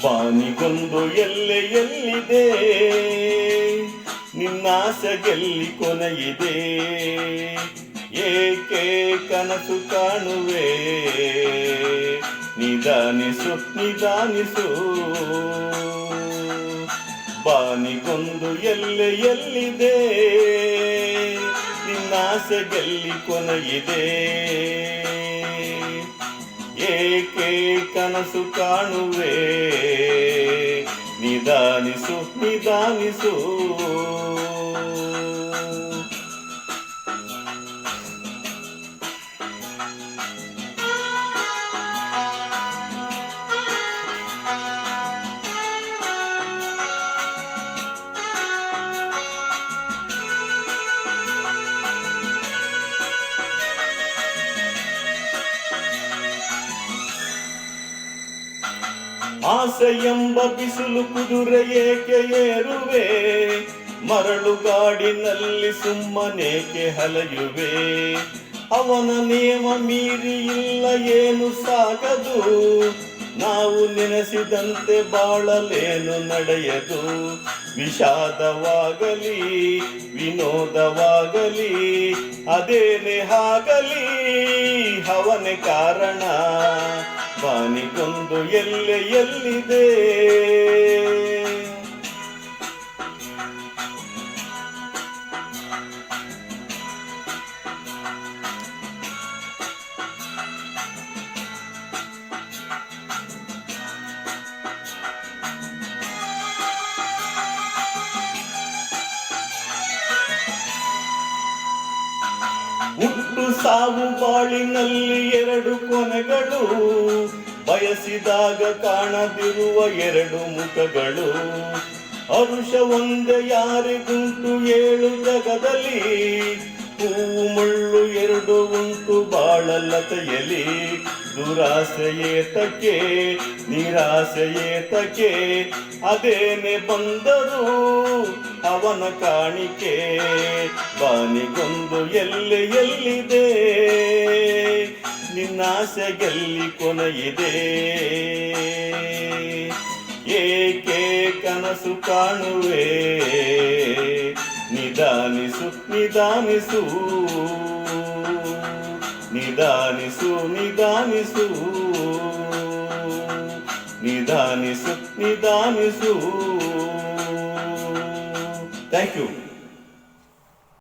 ಬಾನಿಗೊಂದು ಎಲ್ಲೆಯಲ್ಲಿದೆ, ನಿನ್ನಾಸೆಗೆಲ್ಲಿ ಕೊನೆಯಿದೆ, ಏಕೆ ಕನಸು ಕಾಣುವೆ, ನಿಧಾನಿಸು ನಿಧಾನಿಸು. ಬಾನಿಗೊಂದು ಎಲ್ಲೆಯಲ್ಲಿದೆ, ನಿನ್ನಾಸೆಗೆಲ್ಲಿ ಕೊನೆಯಿದೆ, ಏಕೆ ಕನಸು ಕಾಣುವೆ, ನಿಧಾನಿಸು ನಿಧಾನಿಸು. ಆಸೆ ಎಂಬ ಬಿಸಿಲು ಕುದುರೆ ಏಕೆ ಏರುವೆ, ಮರಳು ಗಾಡಿನಲ್ಲಿ ಸುಮ್ಮನೇಕೆ ಹಲೆಯುವೆ, ಅವನ ನಿಯಮ ಮೀರಿ ಇಲ್ಲ ಏನು ಸಾಗದು, ನಾವು ನೆನೆಸಿದಂತೆ ಬಾಳಲೇನು ನಡೆಯದು, ವಿಷಾದವಾಗಲಿ ವಿನೋದವಾಗಲಿ ಅದೇನೇ ಆಗಲಿ ಅವನೇ ಕಾರಣ. ಬಾನಿಗೊಂದು ಎಲ್ಲೆಯಲ್ಲಿದೆ, ಹುಟ್ಟು ಸಾವು ಬಾಳಿನಲ್ಲಿ ಎರಡು ಕೊನೆಗಳು, ಬಯಸಿದಾಗ ಕಾಣದಿರುವ ಎರಡು ಮುಖಗಳು, ಹರುಷ ಒಂದೇ ಯಾರಿಗುಂಟು ಏಳು ಜಗದಲ್ಲಿ, ಹೂವು ಮುಳ್ಳು ಎರಡು ಉಂಟು ಬಾಳಲತೆಯಲಿ, ದುರಾಸೆಯೇತಕ್ಕೆ ನಿರಾಸೆಯೇತಕ್ಕೆ ಅದೇನೆ ಬಂದರು ಅವನ ಕಾಣಿಕೆ. ಬಾನಿಗೊಂದು ಎಲ್ಲೆಯಲ್ಲಿದೆ, ನಿನ್ನಾಸೆಗೆಲ್ಲಿ ಕೊನೆಯಿದೆ, ಏಕೆ ಕನಸು ಕಾಣುವೆ, ನಿಧಾನಿಸು ನಿಧಾನಿಸು ನಿಧಾನಿಸು ನಿಧಾನಿಸು ನಿಧಾನಿಸು ನಿಧಾನಿಸು. Thank you.